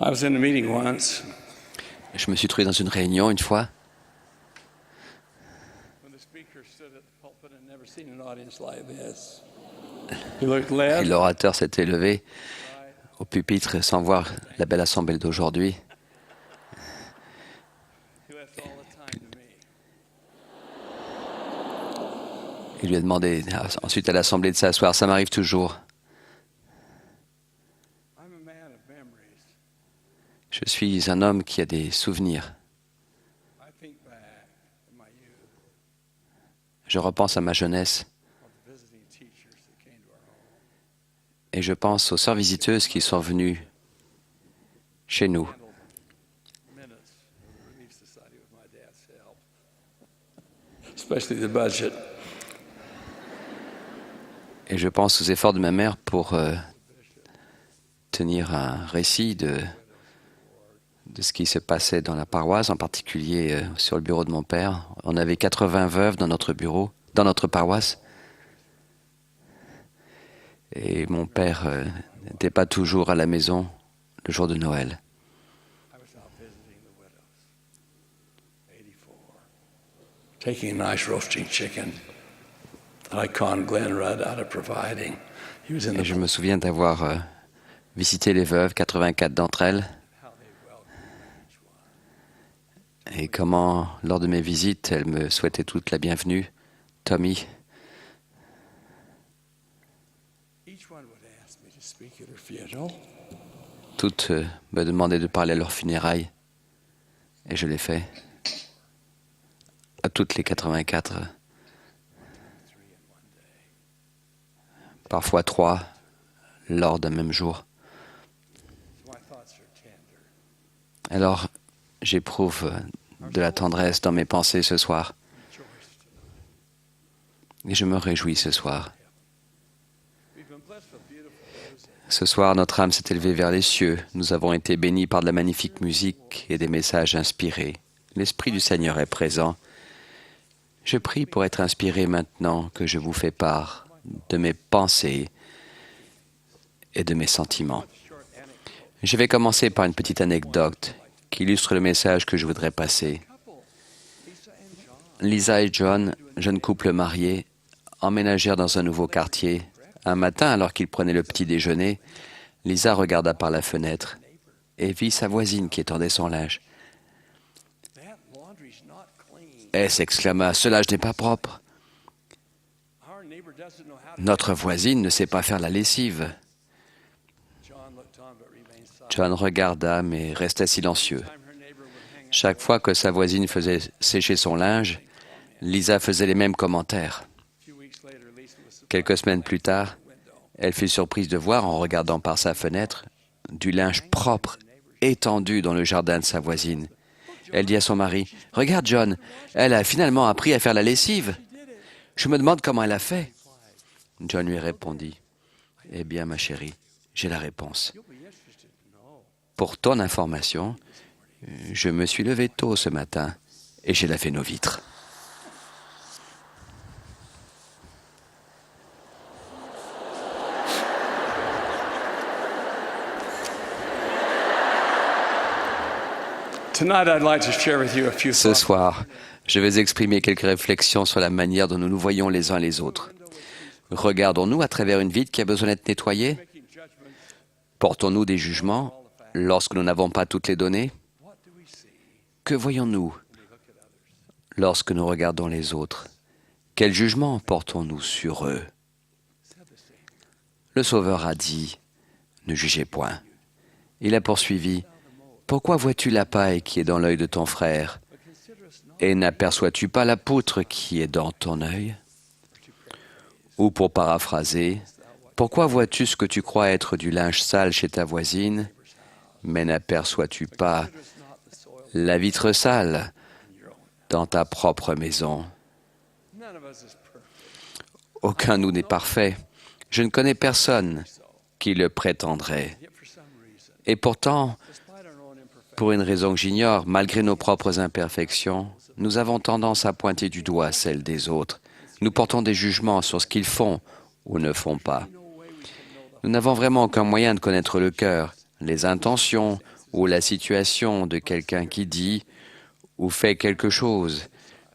I was in a meeting once Je me suis trouvé dans une réunion une fois when the speaker stood at the pulpit and never seen an audience like this. He looked et left, l'orateur s'était levé au pupitre sans voir la belle assemblée d'aujourd'hui. he left all the time to me. Il lui a demandé ensuite à l'assemblée de s'asseoir. Ça m'arrive toujours. I'm a man of memories. Je suis un homme qui a des souvenirs. I think back to my youth, Je repense à ma jeunesse of the visiting teachers that came to our home. et je pense aux sœurs visiteuses qui sont venues chez nous. Handled minutes of the Relief Society with my dad's help, especially the budget. Et je pense aux efforts de ma mère pour tenir un récit de ce qui se passait dans la paroisse, en particulier sur le bureau de mon père. On avait 80 veuves dans notre bureau, dans notre paroisse. Et mon père n'était pas toujours à la maison le jour de Noël. I was out visiting the widows, 84, taking a nice roasting chicken that I conned Glenn Rudd out of providing. He was in Et the je me souviens d'avoir visité les veuves, 84 d'entre elles, how they welcomed each one. et comment, lors de mes visites, elles me souhaitaient toutes la bienvenue. Tommy, Each one would ask me to speak at her funeral. toutes me demandaient de parler à leurs funérailles, et je l'ai fait. À toutes les 84, 3 in one day. parfois 3, lors d'un même jour. So my thoughts are tender. Alors, j'éprouve de la tendresse dans mes pensées ce soir, Rejoiced tonight. et je me réjouis ce soir. We've been blessed with beautiful music. Ce soir, notre âme s'est élevée vers les cieux. Nous avons été bénis par de la magnifique musique et des messages inspirés. L'Esprit du Seigneur est présent. Je prie pour être inspiré maintenant que je vous fais part de mes pensées et de mes sentiments. Short anecdote. Je vais commencer par une petite anecdote qui illustre le message que je voudrais passer. Couple, Lisa and John. Lisa et John, jeune couple marié, emménagèrent dans un nouveau quartier. Un matin, alors qu'ils prenaient le petit déjeuner, Lisa regarda par la fenêtre et vit sa voisine qui étendait son linge. That laundry's not clean. Elle s'exclama, « Ce linge n'est pas propre. Our neighbor doesn't know how to. Notre voisine ne sait pas faire la lessive. John looked on but remained silent. John regarda, mais restait silencieux. Time her neighbor would hang out. Chaque fois que sa voisine faisait sécher son linge, Lisa faisait les mêmes commentaires. A few weeks later, Lisa was surprised Quelques semaines plus tard, window. elle fut surprise de voir, en regardant par sa fenêtre, du linge propre étendu dans le jardin de sa voisine. Elle dit à son mari, « Regarde John, elle a finalement appris à faire la lessive. Je me demande comment elle a fait. » John lui répondit, « Eh bien, ma chérie, j'ai la réponse. You'll be interested to know. Pour ton information, je me suis levé tôt ce matin et j'ai lavé nos vitres. » Tonight, I'd like to share with you a few Ce thoughts. soir, je vais exprimer quelques réflexions sur la manière dont nous nous voyons les uns les autres. Regardons-nous à travers une vitre qui a besoin d'être nettoyée? Making judgments. Portons-nous des jugements lorsque nous n'avons pas toutes les données? What do we see Que voyons-nous when we look at others? lorsque nous regardons les autres? Quel jugement portons-nous sur eux? Said the same. Le Sauveur a dit, « Ne jugez point. » Il a poursuivi, « Pourquoi vois-tu la paille qui est dans l'œil de ton frère, But consider us not et n'aperçois-tu pas la poutre qui est dans ton œil? » to paraphrase. Ou pour paraphraser, « Pourquoi vois-tu ce que tu crois être du linge sale chez ta voisine, mais n'aperçois-tu pas Consider us not the soil la vitre sale in your own. dans ta propre maison? » None of us is perfect. Aucun de nous n'est parfait. Je ne connais personne qui le prétendrait. Yet for some reason, Et pourtant, despite our own imperfections, pour une raison que j'ignore, malgré nos propres imperfections, nous avons tendance à pointer du doigt celles des autres. Nous portons des jugements sur ce qu'ils font ou ne font pas. no way we can know the Nous n'avons vraiment aucun moyen de connaître le cœur, les intentions ou la situation de quelqu'un qui dit ou fait quelque chose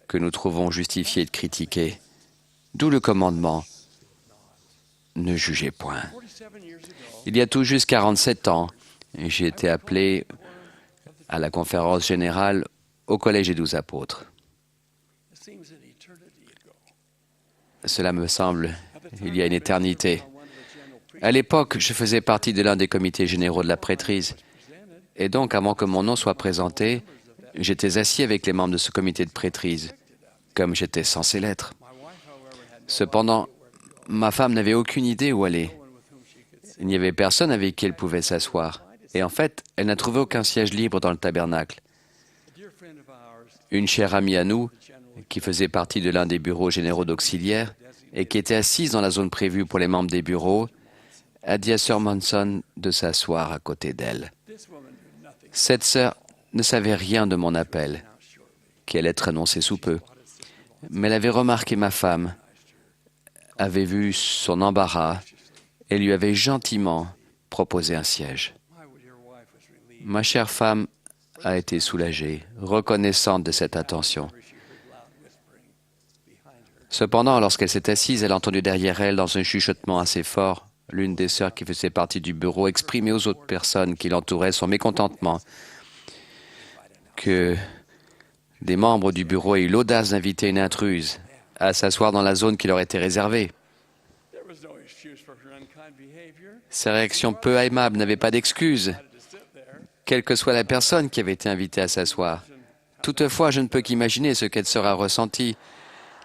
que nous trouvons justifié de critiquer. D'où le commandement « Ne jugez point ». Il y a tout juste 47 ans, j'ai été appelé à la conférence générale au Collège des 12 apôtres. Cela me semble il y a une éternité. À l'époque, je faisais partie de l'un des comités généraux de la prêtrise. Et donc, avant que mon nom soit présenté, j'étais assis avec les membres de ce comité de prêtrise, comme j'étais censé l'être. Cependant, ma femme n'avait aucune idée où aller. Il n'y avait personne avec qui elle pouvait s'asseoir. Et en fait, elle n'a trouvé aucun siège libre dans le tabernacle. Une chère amie à nous, qui faisait partie de l'un des bureaux généraux d'auxiliaires et qui était assise dans la zone prévue pour les membres des bureaux, a dit à Sir Monson de s'asseoir à côté d'elle. Cette sœur ne savait rien de mon appel, qui allait être annoncé sous peu, mais elle avait remarqué ma femme, avait vu son embarras et lui avait gentiment proposé un siège. Ma chère femme a été soulagée, reconnaissante de cette attention. Cependant, lorsqu'elle s'est assise, elle a entendu derrière elle, dans un chuchotement assez fort, l'une des sœurs qui faisait partie du bureau exprimer aux autres personnes qui l'entouraient son mécontentement que des membres du bureau aient eu l'audace d'inviter une intruse à s'asseoir dans la zone qui leur était réservée. Sa réaction peu aimable n'avait pas d'excuse, quelle que soit la personne qui avait été invitée à s'asseoir. Toutefois, je ne peux qu'imaginer ce qu'elle sera ressentie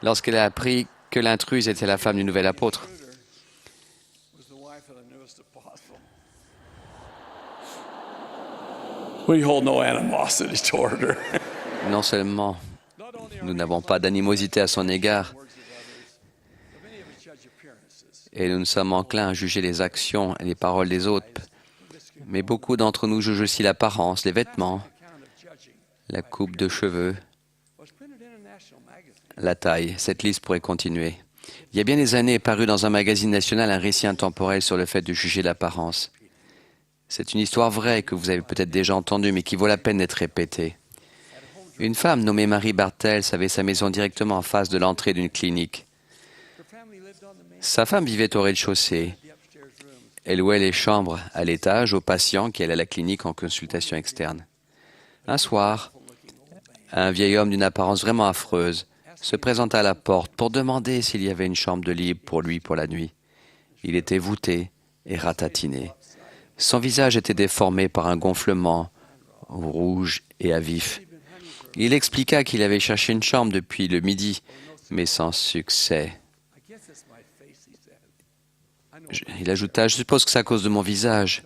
lorsqu'elle a appris que l'intruse était la femme du nouvel apôtre. We hold no animosity toward her. Non seulement nous n'avons pas d'animosité à son égard, et nous sommes enclins à juger les actions et les paroles des autres, mais beaucoup d'entre nous jugent aussi l'apparence, les vêtements, la coupe de cheveux, la taille. Cette liste pourrait continuer. Il y a bien des années est paru dans un magazine national un récit intemporel sur le fait de juger l'apparence. C'est une histoire vraie que vous avez peut-être déjà entendue, mais qui vaut la peine d'être répétée. Une femme nommée Marie Bartels avait sa maison directement en face de l'entrée d'une clinique. Sa femme vivait au rez-de-chaussée. Elle louait les chambres à l'étage aux patients qui allaient à la clinique en consultation externe. Un soir, un vieil homme d'une apparence vraiment affreuse se présenta à la porte pour demander s'il y avait une chambre de libre pour lui pour la nuit. Il était voûté et ratatiné. Son visage était déformé par un gonflement rouge et à vif. Il expliqua qu'il avait cherché une chambre depuis le midi, mais sans succès. Il ajouta, « Je suppose que c'est à cause de mon visage.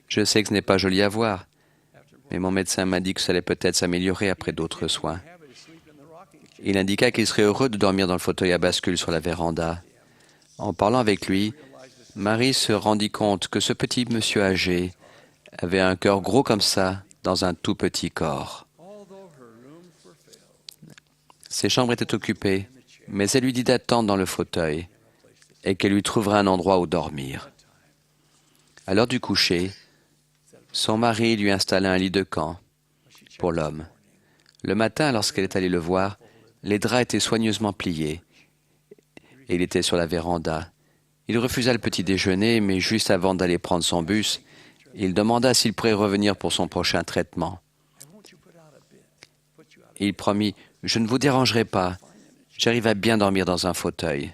Je sais que ce n'est pas joli à voir, mais mon médecin m'a dit que ça allait peut-être s'améliorer après d'autres soins. » Il indiqua qu'il serait heureux de dormir dans le fauteuil à bascule sur la véranda. En parlant avec lui, Marie se rendit compte que ce petit monsieur âgé avait un cœur gros comme ça dans un tout petit corps. Ses chambres étaient occupées, mais elle lui dit d'attendre dans le fauteuil et qu'elle lui trouverait un endroit où dormir. À l'heure du coucher, son mari lui installa un lit de camp pour l'homme. Le matin, lorsqu'elle est allée le voir, les draps étaient soigneusement pliés et il était sur la véranda. Il refusa le petit déjeuner, mais juste avant d'aller prendre son bus, il demanda s'il pourrait revenir pour son prochain traitement. Il promit, « Je ne vous dérangerai pas, j'arrive à bien dormir dans un fauteuil. »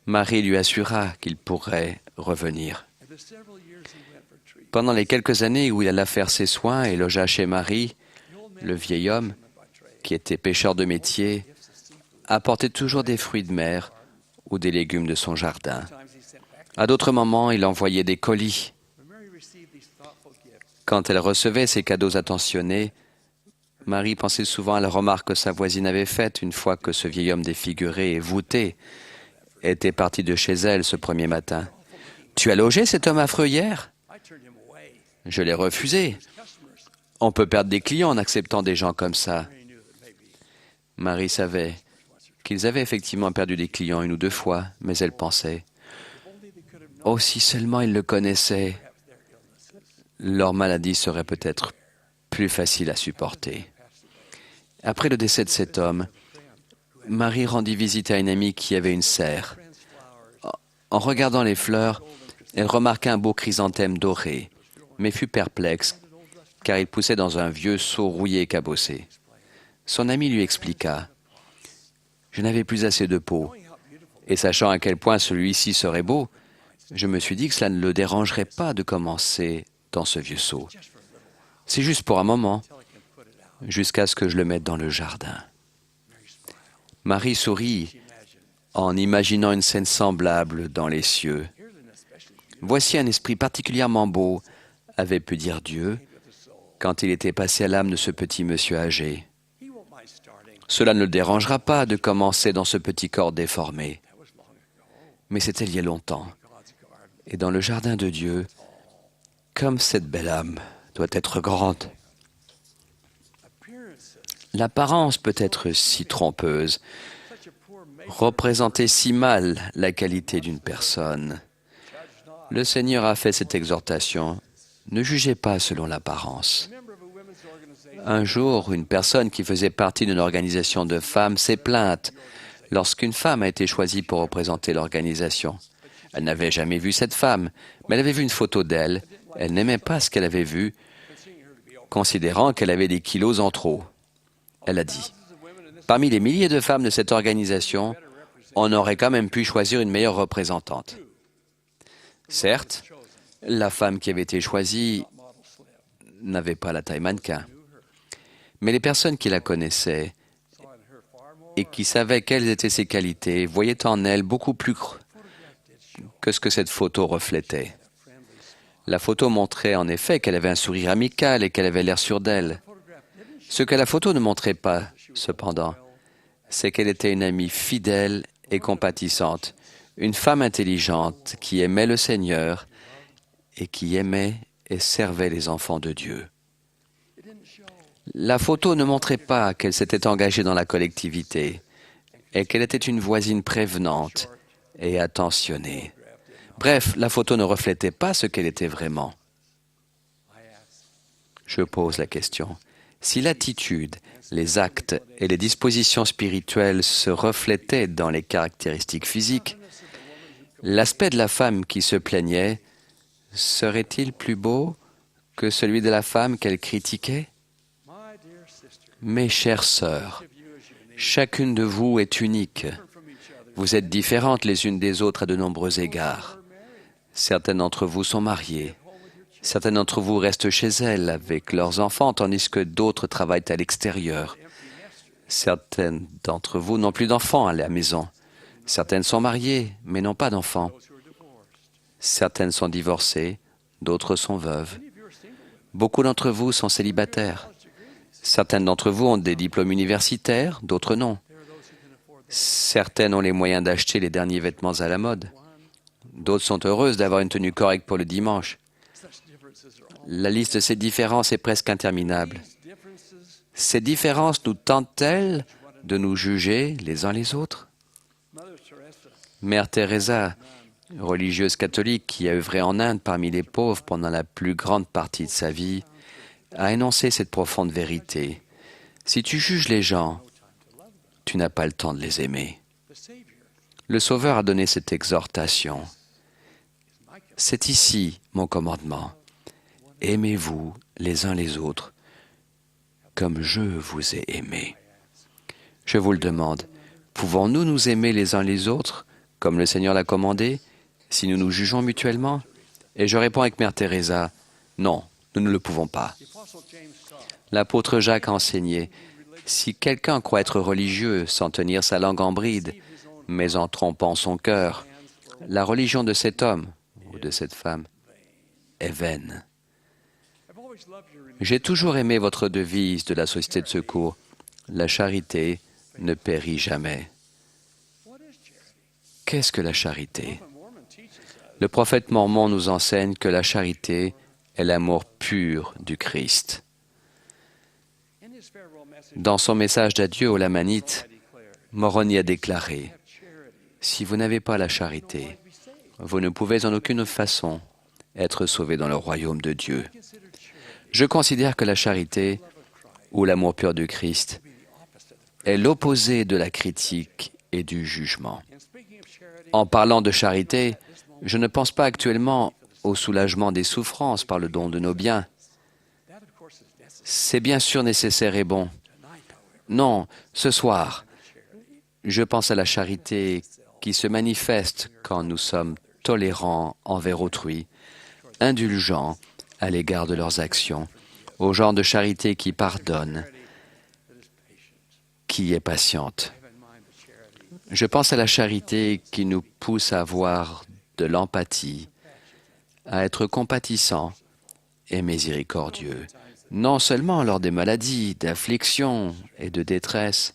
Marie lui assura qu'il pourrait revenir. Pendant les quelques années où il alla faire ses soins et logea chez Marie, le vieil homme, qui était pêcheur de métier, apportait toujours des fruits de mer ou des légumes de son jardin. À d'autres moments, il envoyait des colis. Quand elle recevait ces cadeaux attentionnés, Marie pensait souvent à la remarque que sa voisine avait faite une fois que ce vieil homme défiguré et voûté était parti de chez elle ce premier matin. « Tu as logé cet homme affreux hier ?» « Je l'ai refusé. On peut perdre des clients en acceptant des gens comme ça. » Marie savait qu'ils avaient effectivement perdu des clients une ou deux fois, mais elle pensait « Oh, si seulement ils le connaissaient, leur maladie serait peut-être plus facile à supporter. Après le décès de cet homme, Marie rendit visite à une amie qui avait une serre. En regardant les fleurs, elle remarqua un beau chrysanthème doré, mais fut perplexe, car il poussait dans un vieux seau rouillé et cabossé. Son ami lui expliqua « Je n'avais plus assez de peau, et sachant à quel point celui-ci serait beau, je me suis dit que cela ne le dérangerait pas de commencer dans ce vieux seau. C'est juste pour un moment, jusqu'à ce que je le mette dans le jardin. » Marie sourit en imaginant une scène semblable dans les cieux. Voici un esprit particulièrement beau, avait pu dire Dieu, quand il était passé à l'âme de ce petit monsieur âgé. Cela ne le dérangera pas de commencer dans ce petit corps déformé. Mais c'était il y a longtemps. Et dans le jardin de Dieu, comme cette belle âme doit être grande. L'apparence peut être si trompeuse, représenter si mal la qualité d'une personne. Le Seigneur a fait cette exhortation. Ne jugez pas selon l'apparence. Un jour, une personne qui faisait partie d'une organisation de femmes s'est plainte lorsqu'une femme a été choisie pour représenter l'organisation. Elle n'avait jamais vu cette femme, mais elle avait vu une photo d'elle. Elle n'aimait pas ce qu'elle avait vu, considérant qu'elle avait des kilos en trop. Elle a dit, « Parmi les milliers de femmes de cette organisation, on aurait quand même pu choisir une meilleure représentante. » Certes, la femme qui avait été choisie n'avait pas la taille mannequin. Mais les personnes qui la connaissaient et qui savaient quelles étaient ses qualités voyaient en elle beaucoup plus que ce que cette photo reflétait. La photo montrait en effet qu'elle avait un sourire amical et qu'elle avait l'air sûre d'elle. Ce que la photo ne montrait pas, cependant, c'est qu'elle était une amie fidèle et compatissante, une femme intelligente qui aimait le Seigneur et qui aimait et servait les enfants de Dieu. La photo ne montrait pas qu'elle s'était engagée dans la collectivité et qu'elle était une voisine prévenante et attentionnée. Bref, la photo ne reflétait pas ce qu'elle était vraiment. Je pose la question. Si l'attitude, les actes et les dispositions spirituelles se reflétaient dans les caractéristiques physiques, l'aspect de la femme qui se plaignait serait-il plus beau que celui de la femme qu'elle critiquait? Mes chères sœurs, chacune de vous est unique. Vous êtes différentes les unes des autres à de nombreux égards. Certaines d'entre vous sont mariées. Certaines d'entre vous restent chez elles avec leurs enfants, tandis que d'autres travaillent à l'extérieur. Certaines d'entre vous n'ont plus d'enfants à la maison. Certaines sont mariées, mais n'ont pas d'enfants. Certaines sont divorcées, d'autres sont veuves. Beaucoup d'entre vous sont célibataires. Certaines d'entre vous ont des diplômes universitaires, d'autres non. Certaines ont les moyens d'acheter les derniers vêtements à la mode. D'autres sont heureuses d'avoir une tenue correcte pour le dimanche. La liste de ces différences est presque interminable. Ces différences nous tentent-elles de nous juger les uns les autres? Mère Teresa, religieuse catholique qui a œuvré en Inde parmi les pauvres pendant la plus grande partie de sa vie, a énoncé cette profonde vérité. Si tu juges les gens, tu n'as pas le temps de les aimer. Le Sauveur a donné cette exhortation. C'est ici mon commandement. Aimez-vous les uns les autres comme je vous ai aimé. Je vous le demande, pouvons-nous nous aimer les uns les autres comme le Seigneur l'a commandé, si nous nous jugeons mutuellement? Et je réponds avec Mère Teresa, non, nous ne le pouvons pas. L'apôtre Jacques a enseigné, si quelqu'un croit être religieux sans tenir sa langue en bride, mais en trompant son cœur, la religion de cet homme ou de cette femme est vaine. J'ai toujours aimé votre devise de la Société de secours. La charité ne périt jamais. Qu'est-ce que la charité? Le prophète Mormon nous enseigne que la charité est l'amour pur du Christ. Dans son message d'adieu aux Lamanites, Moroni a déclaré, « Si vous n'avez pas la charité, vous ne pouvez en aucune façon être sauvés dans le royaume de Dieu. Je considère que la charité, ou l'amour pur du Christ, est l'opposé de la critique et du jugement. En parlant de charité, je ne pense pas actuellement au soulagement des souffrances par le don de nos biens. C'est bien sûr nécessaire et bon. Non, ce soir, je pense à la charité qui se manifeste quand nous sommes tolérants envers autrui, indulgents à l'égard de leurs actions, au genre de charité qui pardonne, qui est patiente. Je pense à la charité qui nous pousse à avoir de l'empathie, à être compatissants et miséricordieux, non seulement lors des maladies, d'afflictions et de détresse,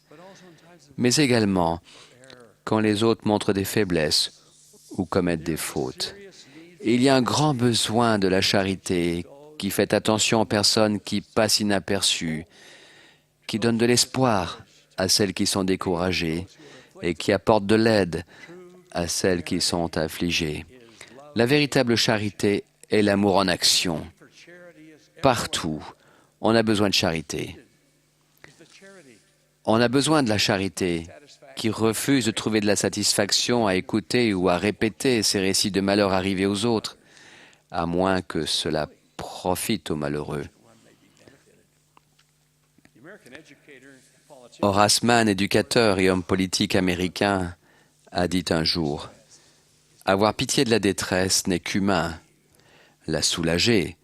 mais également quand les autres montrent des faiblesses ou commettent des fautes. Il y a un grand besoin de la charité qui fait attention aux personnes qui passent inaperçues, qui donne de l'espoir à celles qui sont découragées et qui apporte de l'aide à celles qui sont affligées. La véritable charité est l'amour en action. Partout, on a besoin de charité. On a besoin de la charité qui refuse de trouver de la satisfaction à écouter ou à répéter ces récits de malheur arrivés aux autres, à moins que cela profite aux malheureux. Horace Mann, éducateur et homme politique américain, a dit un jour « Avoir pitié de la détresse n'est qu'humain, la soulager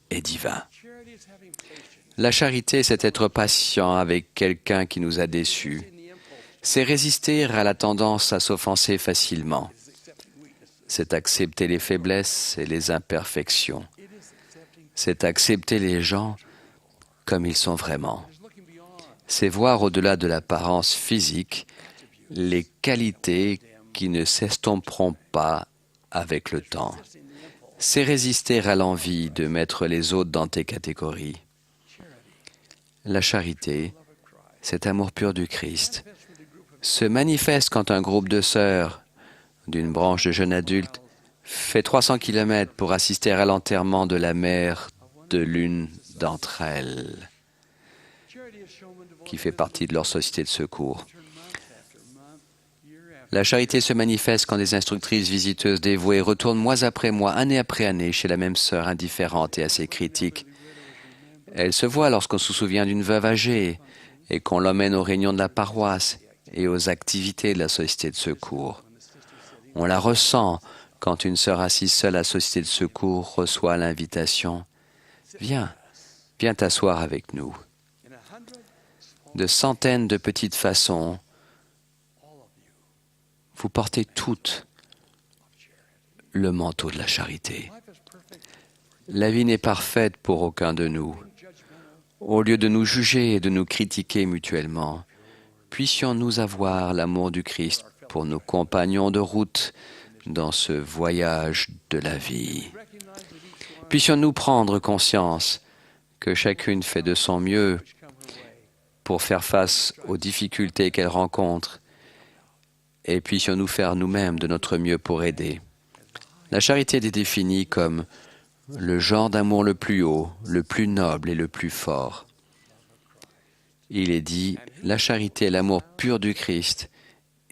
est divin. » La charité, c'est être patient avec quelqu'un qui nous a déçus. C'est résister à la tendance à s'offenser facilement. C'est accepter les faiblesses et les imperfections. C'est accepter les gens comme ils sont vraiment. C'est voir au-delà de l'apparence physique les qualités qui ne s'estomperont pas avec le temps. C'est résister à l'envie de mettre les autres dans tes catégories. La charité, cet amour pur du Christ, se manifeste quand un groupe de sœurs d'une branche de jeunes adultes fait 300 km pour assister à l'enterrement de la mère de l'une d'entre elles, qui fait partie de leur société de secours. La charité se manifeste quand des instructrices visiteuses dévouées retournent mois après mois, année après année, chez la même sœur indifférente et assez critique. Elle se voit lorsqu'on se souvient d'une veuve âgée et qu'on l'emmène aux réunions de la paroisse et aux activités de la société de secours. On la ressent quand une sœur assise seule à la société de secours reçoit l'invitation « Viens, viens t'asseoir avec nous ». De centaines de petites façons, vous portez toutes le manteau de la charité. La vie n'est parfaite pour aucun de nous. Au lieu de nous juger et de nous critiquer mutuellement, puissions-nous avoir l'amour du Christ pour nos compagnons de route dans ce voyage de la vie. Puissions-nous prendre conscience que chacune fait de son mieux pour faire face aux difficultés qu'elle rencontre, et puissions-nous faire nous-mêmes de notre mieux pour aider. La charité est définie comme le genre d'amour le plus haut, le plus noble et le plus fort. Il est dit, la charité est l'amour pur du Christ,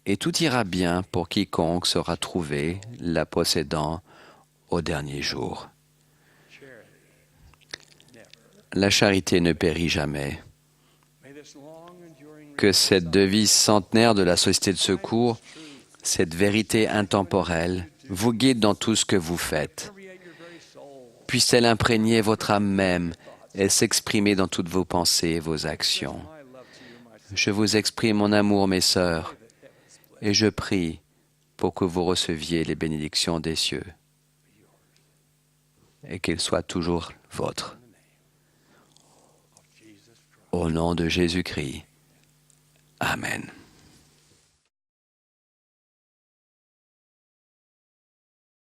et tout ira bien pour quiconque sera trouvé, la possédant au dernier jour. La charité ne périt jamais. Que cette devise centenaire de la Société de secours, cette vérité intemporelle, vous guide dans tout ce que vous faites. Puisse-t-elle imprégner votre âme même et s'exprimer dans toutes vos pensées et vos actions. Je vous exprime mon amour, mes sœurs, et je prie pour que vous receviez les bénédictions des cieux et qu'elles soient toujours vôtres. Au nom de Jésus-Christ. Amen.